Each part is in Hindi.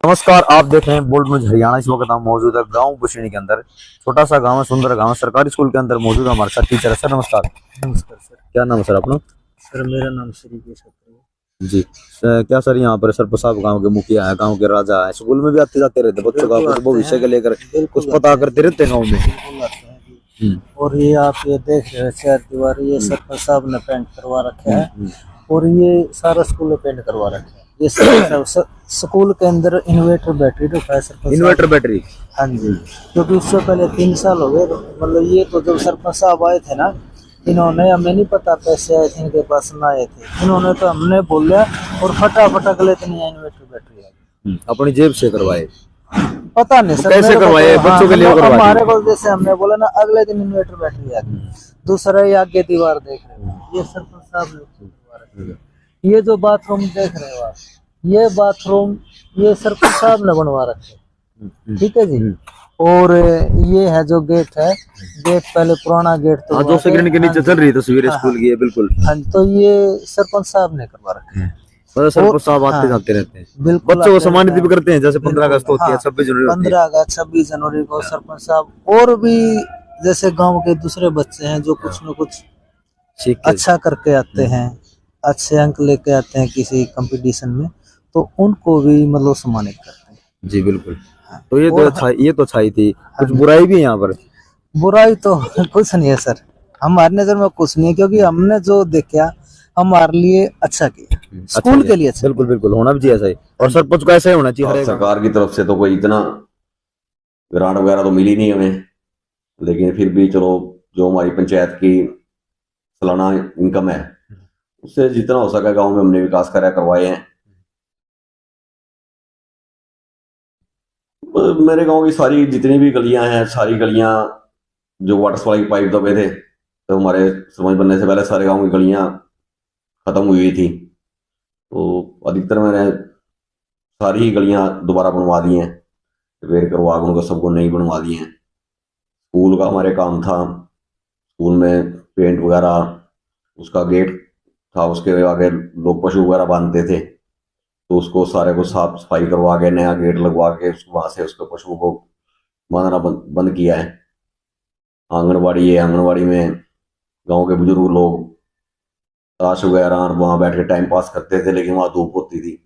नमस्कार, आप देख रहे हैं बोल्ड न्यूज हरियाणा। इस वक्त हम मौजूद है गांव बुशेणी के अंदर। छोटा सा गांव है, सुंदर गांव है। सरकारी स्कूल के अंदर मौजूद है। हमारे साथ टीचर है। सर नमस्कार। नमस्कार सर। क्या नाम है सर अपना? सर मेरा नाम श्री केशव है। जी क्या सर, यहाँ पर सर प्रसाद गांव के मुखिया है, गांव के राजा है। स्कूल में भी आते जाते रहते, बच्चों का कुछ भविष्य के लेकर कुछ पता करते रहते हैं गाँव में। बिल्कुल आते हैं जी। और ये आप ये देख रहे हैं चार दीवारी, ये सरपंच साहब ने पेंट करवा रखे है। और ये सारा स्कूल में पेंट करवा रखे है। ये स्कूल के अंदर इन्वर्टर बैटरी रखा है सरपंच। Inverter battery? हाँ जी, क्योंकि उससे पहले 3 साल हो गए। मतलब ये तो जब सरपंच साहब आए थे ना, इन्होंने, हमें नहीं पता पैसे आए थे इनके पास ना आए थे, इन्होंने तो हमने बोला और फटाफट अगले दिन इन्वर्टर बैटरी आ गई। अपनी जेब से करवाए? पता नहीं सर कैसे करवाए, बच्चों के लिए करवाए? हमारे को जैसे हमने बोला ना, अगले दिन इन्वर्टर बैटरी आ गई। दूसरा ये आगे दीवार देख रहे हो, ये सरपंच साहब ने। ये जो बाथरूम देख रहे हो आप, ये बाथरूम ये सरपंच साहब ने बनवा रखे। ठीक है जी। और ये है जो गेट है, गेट पहले पुराना गेट तो 2 सेकंड के नीचे चल रही तस्वीर स्कूल की है। बिल्कुल हाँ, तो ये सरपंच साहब ने करवा रखे हैं। सरपंच साहब आते जाते रहते हैं। बिल्कुल, बच्चों को सम्मानित भी करते हैं, जैसे 15 अगस्त होती है, 26 जनवरी होती है। 15 अगस्त 26 जनवरी को सरपंच साहब, और भी जैसे गांव के दूसरे बच्चे हैं जो कुछ न कुछ अच्छा करके आते हैं, अच्छे अंक लेके आते हैं किसी कंपटीशन में, तो उनको भी मतलब सम्मानित करते हैं। जी बिल्कुल। तो ये तो अच्छाई थी। कुछ बुराई भी है यहाँ पर? बुराई तो कुछ नहीं है सर, हमारी नजर में कुछ नहीं है, क्योंकि हमने जो देखा हमारे लिए अच्छा किया, स्कूल के लिए अच्छा। बिल्कुल बिल्कुल, होना भी चाहिए ऐसा ही। और सरपंच का ऐसा ही होना चाहिए। सरकार की तरफ से तो कोई इतना ग्रांट वगैरह तो मिली नहीं हमें, लेकिन फिर भी चलो, जो हमारी पंचायत की सालाना इनकम है उससे जितना हो सका गांव में हमने विकास कार्य करवाए हैं। मेरे गांव की सारी जितनी भी गलियां हैं, सारी गलियां जो वाटर सप्लाई पाइप दबे थे, तो हमारे सरपंच बनने से पहले सारे गांव की गलियां खत्म हुई थी। तो अधिकतर मैंने सारी ही गलियां दोबारा बनवा दी हैं, रिपेयर करवा के उनको सबको नई बनवा दी हैं। स्कूल का हमारे काम था, स्कूल में पेंट वगैरह, उसका गेट था, उसके आगे लोग पशु वगैरह बांधते थे, तो उसको सारे को साफ सफाई करवा के नया गेट लगवा के वहां से उसको पशुओं को बांधना बंद किया है। आंगनबाड़ी है, आंगनबाड़ी में गांव के बुजुर्ग लोग ताश वगैरह वहां बैठ के टाइम पास करते थे, लेकिन वहां धूप होती थी,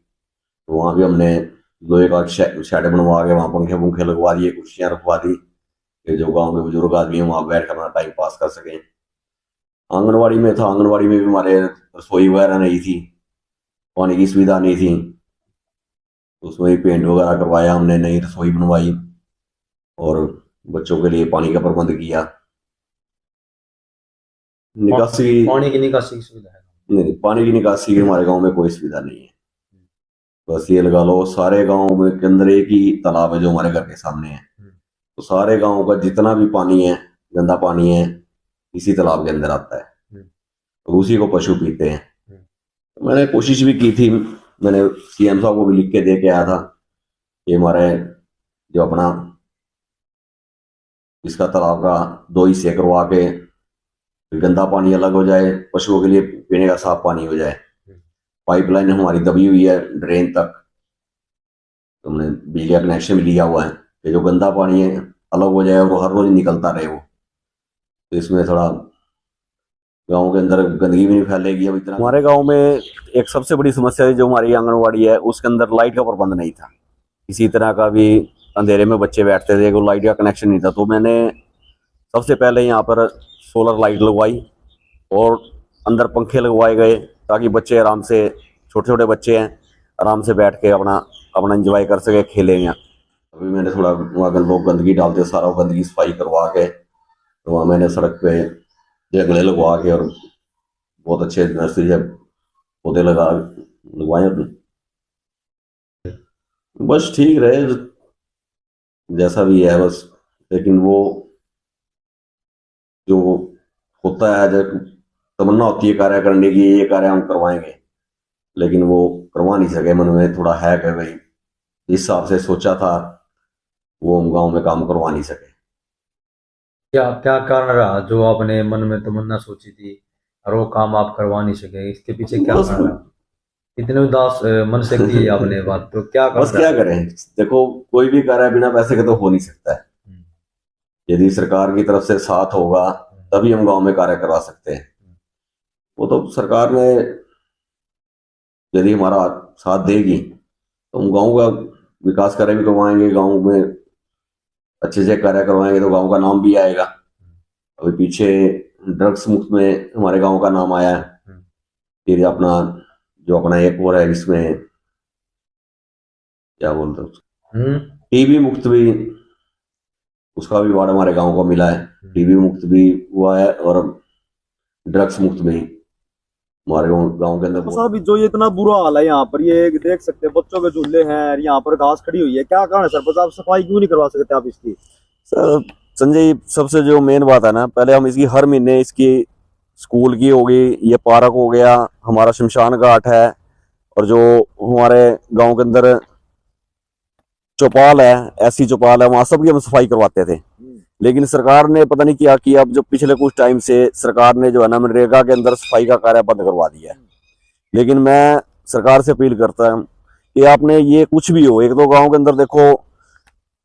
तो वहां भी हमने लोहे का शेड बनवा के वहां पंखे पंखे लगवा दिए, कुर्सियां रखवा दी कि जो गांव के बुजुर्ग आदमी है वहां बैठ कर अपना टाइम पास कर सकें। आंगनबाड़ी में था, आंगनबाड़ी में भी हमारे रसोई वगैरह नहीं थी, पानी की सुविधा नहीं थी, उसमें भी पेंट वगैरह करवाया हमने, नई रसोई बनवाई और बच्चों के लिए पानी का प्रबंध किया। निकासी, पानी की निकासी की सुविधा है? नहीं, पानी की निकासी की हमारे गांव में कोई सुविधा नहीं है। बस ये लगा लो, सारे गांव में के अंदर एक ही तालाब है जो हमारे घर के सामने है, तो सारे गांव का जितना भी पानी है, गंदा पानी है, इसी तालाब के अंदर आता है, तो उसी को पशु पीते हैं। तो मैंने कोशिश भी की थी, मैंने सीएम साहब को भी लिख के दे के आया था कि हमारे जो अपना इसका तालाब का 2 हिस्से करवा के गंदा पानी अलग हो जाए, पशुओं के लिए पीने का साफ पानी हो जाए। पाइपलाइन हमारी दबी हुई है ड्रेन तक, तो हमने बिजली का कनेक्शन भी लिया हुआ है कि जो गंदा पानी है अलग हो जाए और हर रोज निकलता रहे वो, तो इसमें थोड़ा गांव के अंदर गंदगी भी नहीं फैलेगी। अब इतना हमारे गांव में एक सबसे बड़ी समस्या है, जो हमारी आंगनवाड़ी है उसके अंदर लाइट का प्रबंध नहीं था, किसी तरह का भी अंधेरे में बच्चे बैठते थे, लाइट का कनेक्शन नहीं था। तो मैंने सबसे पहले यहाँ पर सोलर लाइट लगवाई और अंदर पंखे लगवाए गए, ताकि बच्चे आराम से, छोटे छोटे बच्चे हैं, आराम से बैठ के अपना अपना एंजॉय कर सके, खेलेंगे। अभी मैंने थोड़ा वहाँ के लोग गंदगी डालते, सारा गंदगी सफाई करवा के, तो वहाँ मैंने सड़क पे जंगले लगवा के और बहुत अच्छे नर्सरी से पौधे लगवाए। बस ठीक रहे जैसा भी है बस, लेकिन वो जो होता है, जब तमन्ना होती है कार्य करने की, ये कार्य हम करवाएंगे, लेकिन वो करवा नहीं सके। मन में थोड़ा है कि भाई जिस हिसाब से सोचा था वो हम गांव में काम करवा नहीं सके। क्या क्या कारण रहा जो आपने मन में तमन्ना सोची थी और वो काम आप करवा नहीं सके? इसके पीछे क्या कारण रहा? इतने उदास मन से की आपने बात, तो क्या बस करना क्या है? करें, देखो कोई भी कार्य बिना पैसे के तो हो नहीं सकता है। यदि सरकार की तरफ से साथ होगा तभी हम गांव में कार्य करवा सकते हैं। वो तो सरकार ने यदि हमारा साथ देगी तो हम गांव का विकास कार्य भी करवाएंगे, गांव में अच्छे से कार्य करवाएंगे तो गांव का नाम भी आएगा। अभी पीछे ड्रग्स मुक्त में हमारे गांव का नाम आया है। फिर अपना जो अपना एक और है, इसमें क्या बोलते हैं, टीबी मुक्त भी, उसका भी अवार्ड हमारे गांव को मिला है। टीबी मुक्त भी हुआ है और ड्रग्स मुक्त भी हमारे गांव के अंदर। साहब जो ये इतना बुरा हाल है यहाँ पर, ये देख सकते हैं बच्चों के झूले हैं, यहाँ पर घास खड़ी हुई है, क्या कारण है सरपंच? आप सफाई क्यों नहीं करवा सकते आप इसकी? सर संजय, सबसे जो मेन बात है ना, पहले हम इसकी हर महीने इसकी स्कूल की होगी, ये पार्क हो गया, हमारा शमशान घाट है, और जो हमारे गांव के अंदर चौपाल है, ऐसी चौपाल है, वहां सबकी हम सफाई करवाते थे। लेकिन सरकार ने पता नहीं क्या किया, अब जो पिछले कुछ टाइम से सरकार ने जो है ना मनरेगा के अंदर सफाई का कार्य बंद करवा दिया है। लेकिन मैं सरकार से अपील करता हूँ कि आपने ये कुछ भी हो, एक दो गांव के अंदर देखो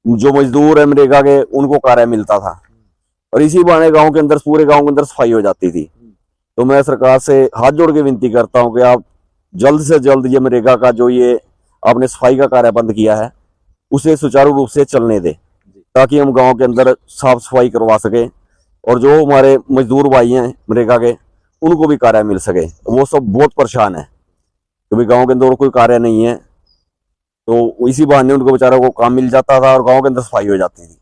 जो मजदूर है मनरेगा के, उनको कार्य मिलता था और इसी बहाने गांव के अंदर, पूरे गांव के अंदर सफाई हो जाती थी। तो मैं सरकार से हाथ जोड़ के विनती करता हूं कि आप जल्द से जल्द ये मनरेगा का जो ये आपने सफाई का कार्य बंद किया है उसे सुचारू रूप से चलने दे, ताकि हम गांव के अंदर साफ सफाई करवा सके और जो हमारे मजदूर भाई हैं मनरेगा के, उनको भी कार्य मिल सके। वो सब बहुत परेशान है क्योंकि गांव के अंदर और कोई कार्य नहीं है, तो इसी बहाने उनको बेचारों को काम मिल जाता था और गांव के अंदर सफाई हो जाती थी।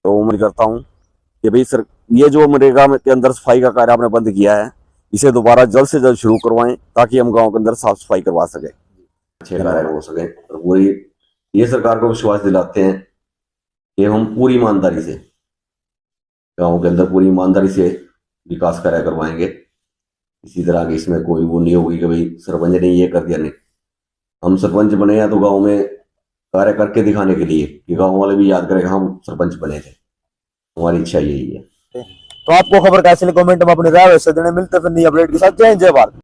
तो मैं करता हूँ कि भाई सर, ये जो मनरेगा के अंदर सफाई का कार्य आपने बंद किया है, इसे दोबारा जल्द से जल्द शुरू करवाएं, ताकि हम गांव के अंदर साफ सफाई करवा सके, अच्छे कार्य हो सके। और पूरी ये सरकार को विश्वास दिलाते हैं कि हम पूरी ईमानदारी से गांव के अंदर पूरी ईमानदारी से विकास कार्य करवाएंगे। इसी तरह की इसमें कोई वो नहीं होगी कि भाई सरपंच ने ये कर दिया। नहीं, हम सरपंच बने हैं तो गांव में कार्य करके दिखाने के लिए कि गांव वाले भी याद करें कि हम सरपंच बने थे। हमारी इच्छा यही है। तो आपको खबर कैसे लगी कमेंट में अपनी राय वैसे देने, मिलते फिर नई अपडेट के साथ। जय हिंद, जय भारत।